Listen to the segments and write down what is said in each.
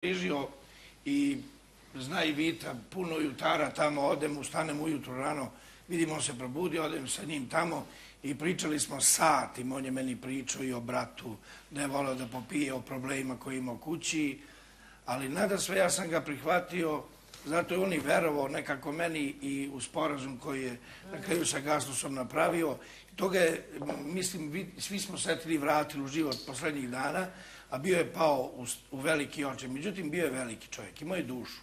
križio i zna i Vita, puno jutara tamo odem, ustanem ujutru rano, vidim on se probudio, odem sa njim tamo i pričali smo satima, on je meni pričao i o bratu, da je voleo da popije, o problemima koje ima u kući, ali nadasve ja sam ga prihvatio, zato je on i verovao nekako meni i u sporazum koji je na kraju sa Gaslusom napravio. Toga je, mislim, svi smo se vratili u život poslednjih dana, a bio je pao u veliki očaj. Međutim, bio je veliki čovjek, imao je dušu.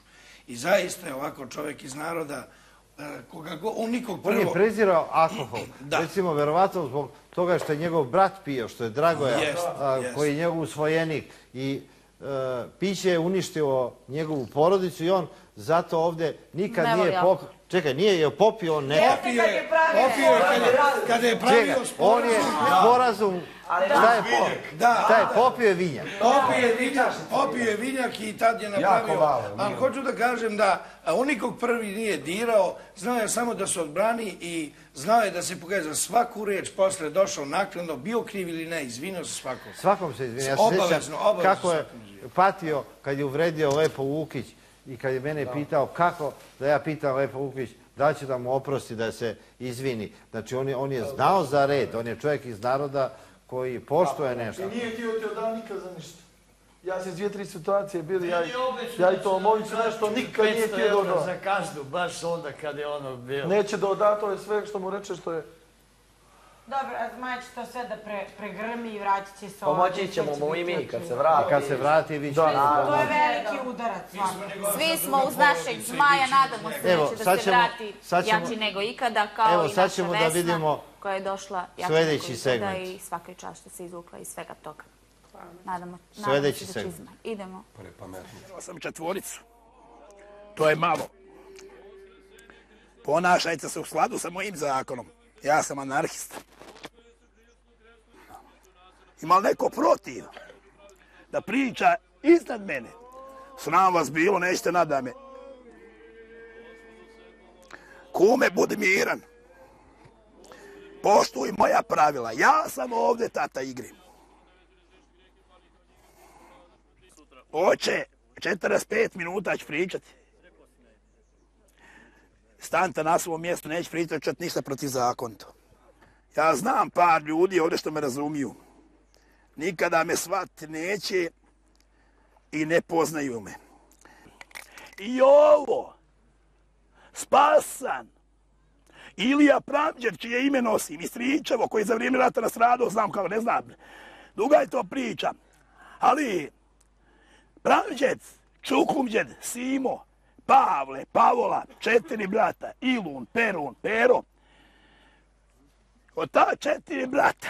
I zaista je ovako čovjek iz naroda, on nikog prvo... On je prezirao alkohol. Recimo, verovatno zbog toga što je njegov brat pio, što je Dragoja, koji je njegov usvojenik. I piće je uništio njegovu porodicu i on zato ovde nikad nije popio. Čekaj, nije je popio, on ne... Popio je kada je pravio sporazum. On je sporazum... Šta je popio je vinjak. Popio je vinjak i tad je napravio. Ali hoću da kažem da on nikog prvi nije dirao, znao je samo da se odbrani i znao je da se pokaže za svaku reč, posle došao naknadno, bio kriv ili ne, izvinio se svakom. Svakom se izvinio. Ja se sjećam kako je patio kad je uvredio Lepo Vukić i kad je mene pitao kako da ja pitam Lepo Vukić da će da mu oprosti da se izvini. Znači on je znao za red, on je čovjek iz naroda koji poštuje nešto. I nije ti odao nikad za ništa. Ja sam iz 2-3 situacije bili, ja i to Moviću nešto, nikad nije ti odao. Za kaznu, baš onda kad je ono bilo. Neće da oda, to je sve što mu reče što je. Dobro, a Zmaj će to sve da pregrmi i vratit će se ovdje. Pomoći ćemo mu i mi kad se vrati. Kad se vrati, vi ćete... To je veliki udarac. Svi smo uz našeg Zmaja, nadamo se da se vrati jači nego ikada, kao i naša Vesna koja je došla jači nego ikada i svaka čast što se izvukla iz svega toga. Nadamo se da će Zmaj. Idemo. Imao sam četvoricu. To je malo. Ponašajte se u skladu sa mojim zakonom. Ja sam anarhista. Ima li neko protiv da priča iznad mene? Sram vas bilo, nećete nada me. Kume, budi miran. Poštuj moja pravila. Ja sam ovdje tata igri. Oče, 45 minuta ću pričati. Stanite na svom mjestu, neću pričati ništa protiv zakonito. Ja znam par ljudi ovdje što me razumiju. Nikada me shvatiti neće i ne poznaju me. I ovo, Spasan, Ilija Pramđer, čije ime nosim, i Stričevo, koji za vrijeme rata nastradao, znam kako, ne znam. Duga je to priča. Ali, Pramđec, Čukumđed, Simo, Pavle, Pavola, 4 brata, Ilun, Perun, Pero. Od ta 4 brata,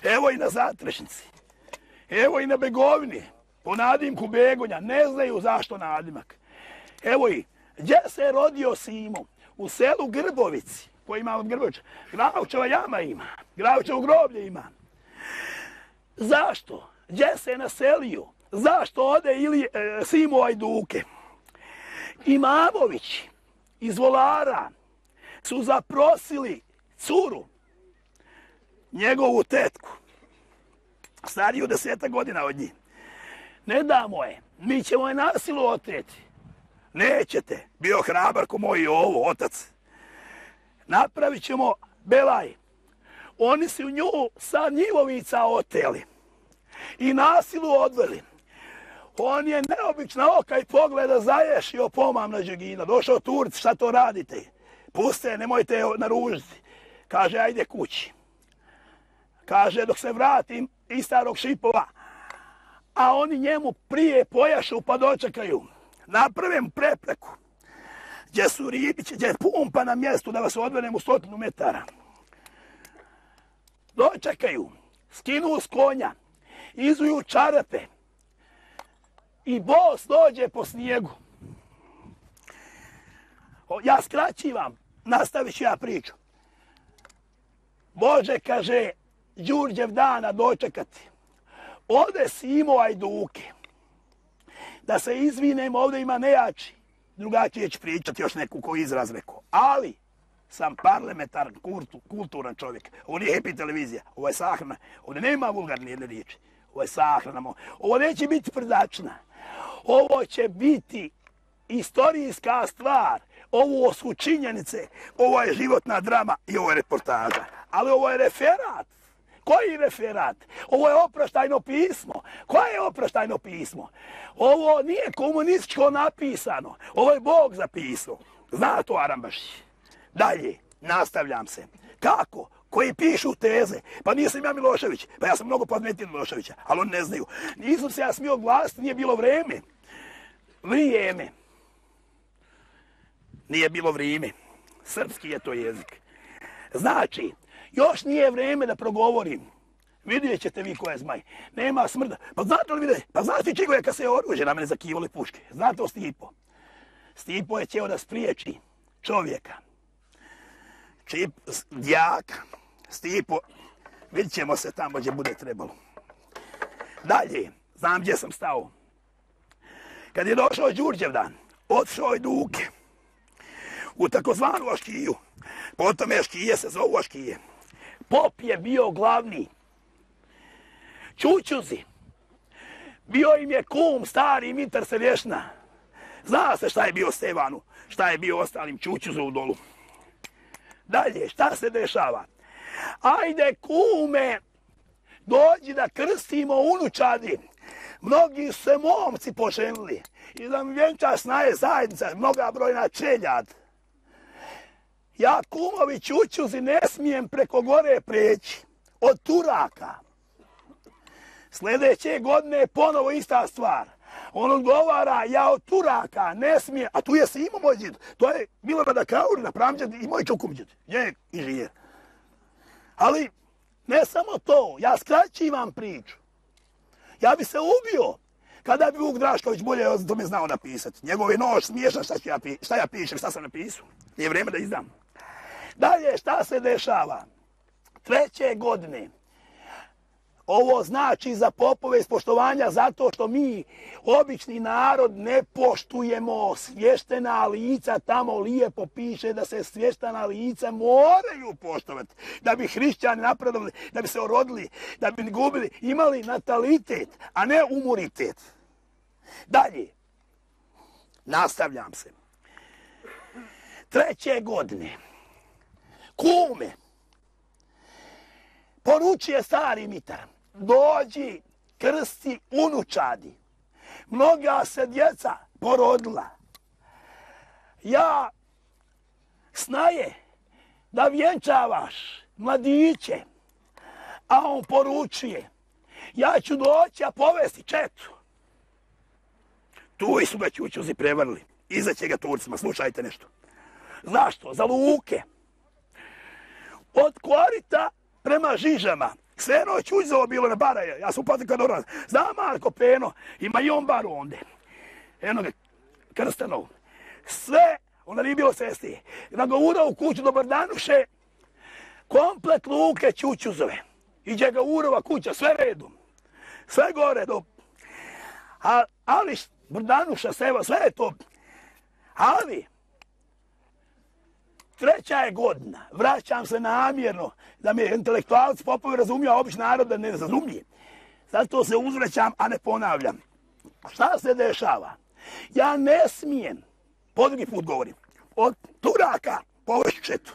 evo i na Zatrešnici, evo i na Begovini, po nadimku Begonja, ne znaju zašto nadimak. Evo i, gdje se je rodio Simo? U selu Grbovici, koji ima od Grbovića. Gravčeva jama ima, Gravčevo groblje ima. Zašto? Gdje se je naselio? Zašto ode Simo Ajduke? Imamovići iz Volara su zaprosili curu, njegovu tetku, stariju 10 godina od njih. Ne damo je, mi ćemo je nasilu oteti. Nećete, bio hrabar ko moj ovo, otac. Napravit ćemo belaj. Oni su nju sa njivovica oteli i nasilu odveli. On je neobična oka i pogleda zaješio pomam na Đegina. Došao Turci, šta to radite? Puste, nemojte je naružiti. Kaže, ajde kući. Kaže, dok se vratim iz Starog Šipova. A oni njemu prije pojašu pa dočekaju. Napravim prepreku. Gdje su ribići, gdje je pumpa na mjestu da vas odvenem u 100 metara. Dočekaju. Skinu s konja. Izuju čarape. I bos dođe po snijegu. Ja skraćivam, nastavit ću ja priču. Bože, kaže, Đurđev dana dočekati. Ode Simo Ajduke. Da se izvinem, ovdje ima nejači. Drugačije ću pričati, još neku koji izraz rekao. Ali sam parlamentaran, kulturan čovjek. Ovo nije Happy televizija, ovo je sahrana. Ovdje nema vulgarne jedne riječi. Ovo je sahrana. Ovo neće biti prdačna. Ovo će biti istorijska stvar. Ovo su činjenice, ovo je životna drama i ovo je reportaža. Ali ovo je referat. Koji referat? Ovo je oproštajno pismo. Koje je oproštajno pismo? Ovo nije komunističko napisano. Ovo je Bog zapisao. Zna to Arambašić. Dalje, nastavljam se. Kako? Koji pišu teze. Pa nisam ja Milošević. Pa ja sam mnogo pametniji od Miloševića, ali oni ne znaju. Nisam se ja smio glasiti, nije bilo vreme. Vrijeme. Nije bilo vrijeme. Srpski je to jezik. Znači, još nije vrijeme da progovorim. Vidjet ćete vi ko je zmaj. Nema smrda. Pa znate li vidjeti? Pa znate čego je kad se oružje na mene zakivali puške? Znate o Stipo? Stipo je htio da spriječi čovjeka. Djaka. Stipo. Vidjet ćemo se tamo gdje bude trebalo. Dalje. Znam gdje sam stao. Kad je došao Đurđevdan, otišao je Duke u takozvanu Aškiju. Potom Aškije se zovu Aškije. Pop je bio glavni. Čučuzi. Bio im je kum, stari Mitar Serješna. Zna se šta je bio Stevanu, šta je bio ostalim Čučuzu u dolu. Dalje, šta se dešava? Ajde kume, dođi da krstimo unučadi. Mnogi su se momci poženili i da mi vjenča snaje zajednica, mnoga brojna čeljad. Ja kumovi Čučuzi ne smijem preko gore preći od Turaka. Sljedeće godine ponovo ista stvar. On odgovara, ja od Turaka ne smijem, a tu je se imao moj džid. To je Milorada Kaurina, pramdžed i moj čukumdžid. Je inženjer. Ali ne samo to, ja skraćivam priču. Ja bi se ubio kada bi Vuk Drašković bolje to me znao napisati. Njegov je nož smiješan šta ja pišem, šta sam napisao. Nije vrijeme da izdam. Dalje, šta se dešava? 3. godine. Ovo znači za popove ispoštovanja zato što mi, obični narod, ne poštujemo svještena lica. Tamo lijepo piše da se svještena lica moraju poštovati. Da bi hrišćani napredovali, da bi se orodili, da bi gubili, imali natalitet, a ne umoritet. Dalje, nastavljam se. 3. godine. Kume, poručuje stari Mitar, dođi krsti unučadi. Mnoga se djeca porodila. Ja snaje da vjenčavaš mladiće, a on poručuje, ja ću doći a povesti četu. Tu su ga Čučuzi prevarili. Izaće ga Turcima, slušajte nešto. Zašto? Za luke. Od korita prema Žižama. Sve jedno Čuđzovo bilo na Baraje. Ja sam upatio kad oraz. Zna Marko Peno, ima i on bar onde. Eno ga, Krstanov. Sve, onda nije bilo cesti. Nagovura u kuću do Brdanuše, komplet luke Čučuzove. Iđe ga Urova kuća, sve redom. Sve gore do... Ali Brdanuša, Seva, sve je to. Ali... 3. je godina, vraćam se namjerno da me intelektualci popovi razumiju, a obični narod da ne razumije. Zato se uzvraćam, a ne ponavljam. Šta se dešava? Ja ne smijem, po drugi put govorim, od Turaka povesti četu.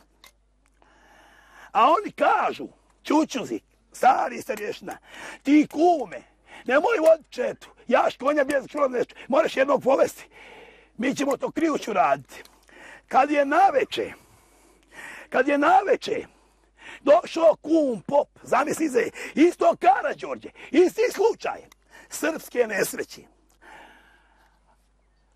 A oni kažu, Čučuzi, stari Serješna, ti kume, nemoj voditi četu, jaš konja bez krone, moraš jednog povesti. Mi ćemo to krijuću raditi. Kad je naveče došao kum pop, zamisli se, isto Karađorđe, isti slučaj, srpske nesreći.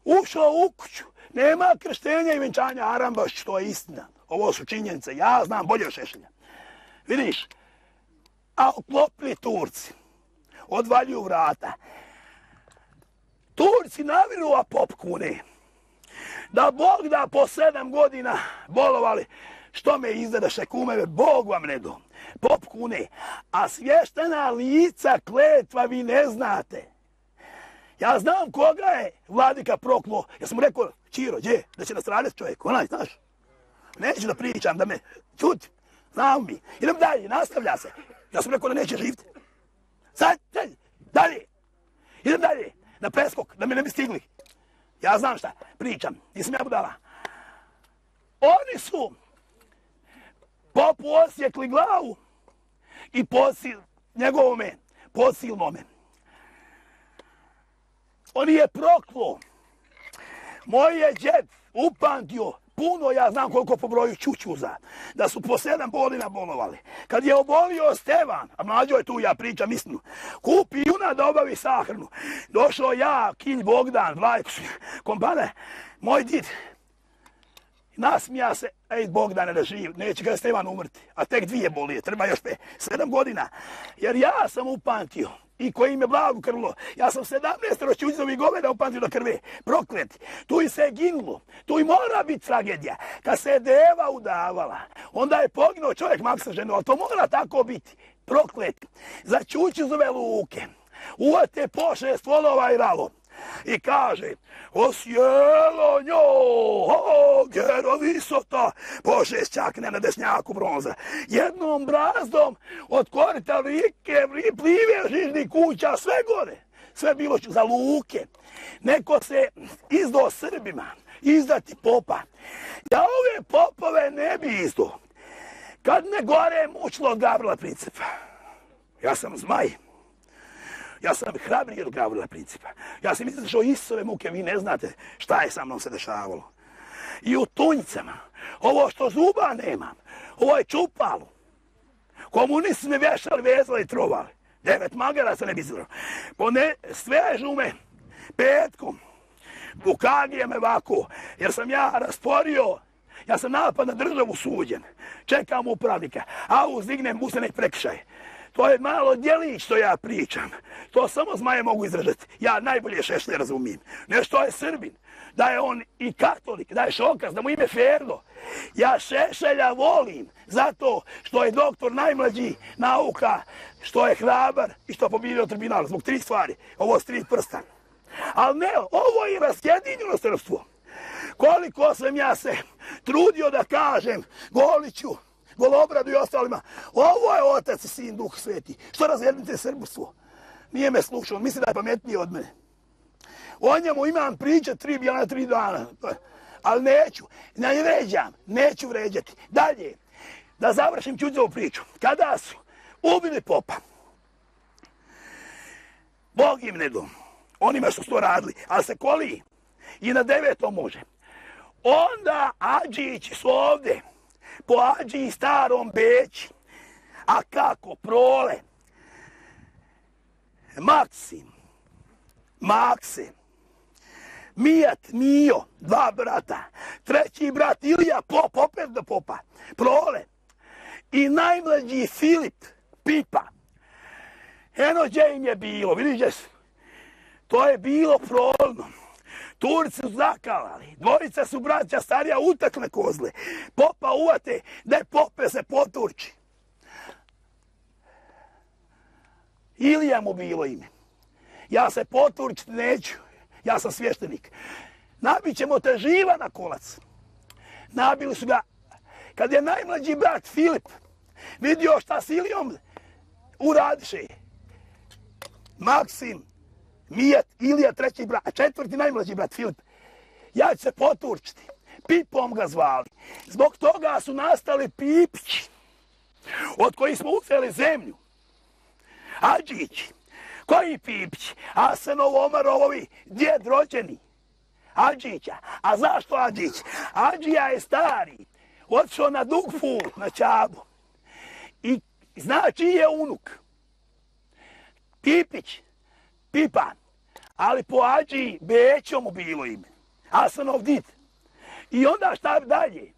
Ušao u kuću, nema krštenja i venčanja Arambašić, to je istina. Ovo su činjenice, ja znam bolje od Šešelja. Vidiš, a uklopili Turci, odvaljuju vrata. Turci naviru, a pop kune. Da Bog da po 7 godina bolovali, što me izdaše kumeve, Bog vam ne do. Pop kune, a svještena lica kletva vi ne znate. Ja znam koga je vladika proklo. Ja sam mu rekao, Čiro, gdje, da će nastraditi čovjek, onaj, znaš. Neću da pričam, da me čuti. Znam mi. Idem dalje, nastavlja se. Ja sam rekao da neće živjeti. Sad, dalje. Idem dalje. na preskok, da me ne bi stigli. Ja znam šta pričam, nisam ja budala. Oni su popu osjekli glavu i njegovome posilnome. On je proklo. Moj je džed upamtio puno, ja znam koliko po broju čučuza, da su po 7 godina bolovali. Kad je obolio Stevan, a mlađo je tu, ja pričam istinu, kupi juna da obavi sahranu. Došao ja, Kilj Bogdan, Vlajko, kompane, moj did, nasmija se, ej Bogdane da živ, neće ga Stevan umrti, a tek 2 bolije, treba još 7 godina. Jer ja sam upamtio, i koji im je blago krvilo. Ja sam 17 čuđezovi goveda upamtio do krve. Prokleti. Tu i se je ginulo. Tu i mora biti tragedija. Kad se je deva udavala, onda je poginuo čovjek maksa ženu, ali to mora tako biti. Prokleti. Za čuđezove luke uvate po 6 volova i ralo. I kaže, osjelo njo, gero visota, po 6 čakne na desnjaku bronza. Jednom brazdom od korita rike, plive žižnih kuća, sve gore. Sve bilo za luke. Neko se izdao Srbima, izdati popa. Ja ove popove ne bi izdao. Kad ne gore mučilo od Gavrila Principa. Ja sam zmaj. Ja sam hrabriji od Gavrila Principa. Ja sam izašao Isove muke, vi ne znate šta je sa mnom se dešavalo. I u tunjicama, ovo što zuba nemam, ovo je čupalo. Komunisti me vješali, vezali i trovali. 9 magara se ne bi izvrlo. Svežu me petkom, Bukagije me ovako, jer sam ja rasporio, ja sam napad na državu suđen. Čekam upravnika, a uzdignem busene prekršaj. To je malo djelić što ja pričam. To samo zmaje mogu izražati. Ja najbolje Šešlja razumijem. Nešto je Srbin, da je on i katolik, da je Šokaz, da mu ime Ferdo. Ja Šešelja volim zato što je doktor najmlađi nauka, što je hrabar i što pobjedio tribunal. Zbog 3 stvari. Ovo je 3 prsta. Ali ne, ovo je rasjedinjeno srpstvo. Koliko sam ja se trudio da kažem Goliću, Golobradu i ostalima, ovo je Otac i Sin, Duh Sveti. Što razjednite srbstvo? Nije me slušao, misli da je pametniji od mene. O njemu imam pričat 3 dana, ali neću, ne vređam, neću vređati. Dalje, da završim čuđevu priču. Kada su ubili popa, Bog im ne dom, onima što su to radili, ali se koliji i na 9. može. Onda Adžići su ovde, po Adžiji starom Beći. A kako? Prole, Maksim, Makse, Mijat, Mijo, 2 brata, 3. brat Ilija, pop, opet do popa, Prole i najmlađi Filip, Pipa. Eno gdje im je bilo, vidiš, to je bilo prolno. Turci su zakalali, 2 su braća starija utakle kozle. Popa uvate, da je pope se poturči. Ilija mu bilo ime. Ja se poturčiti neću, ja sam svještenik. Nabit ćemo te živa na kolac. Nabili su ga, kad je najmlađi brat Filip vidio šta s Ilijom uradiše. Maksim, Mijat, Ilija, 3. brat, a 4. najmlađi brat Filip. Ja ću se poturčiti. Pipom ga zvali. Zbog toga su nastali Pipići, od kojih smo uzeli zemlju. Adžići. Koji Pipići? Asenovo, Omarovovi, djed rođeni. Adžića. A zašto Adžić? Adžija je stari. Otišao na Dugful, na Čabu. I znači je unuk. Pipić. Pipa, ali po Adžiji Bećo mu bilo ime. Asanov did. I onda šta dalje?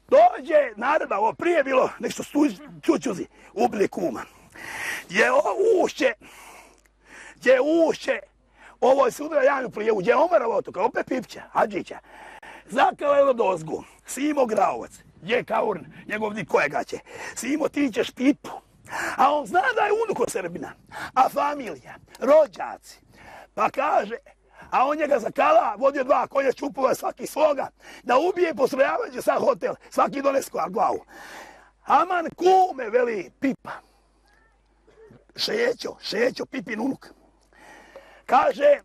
Dođe naroda, ovo prije bilo nešto čučuzi, ubili kuma. Gdje ušće, ovo je sudra Janju Prijevu, gdje je Omarov otoka, opet Pipća, Adžića. Zakalelo dozgu, Simo Graovac, gdje je Kaurn, njegov did kojega će. Simo, ti ćeš Pipu. A on zna da je unuk od Srbina, a familija, rođaci. Pa kaže, a on njega zakala, vodio 2 konja čupova svaki svoga, da ubije postrojavajući sa hotel, svaki donesko glavu. Aman kume, veli Pipa. Šećo, Pipin unuk. Kaže,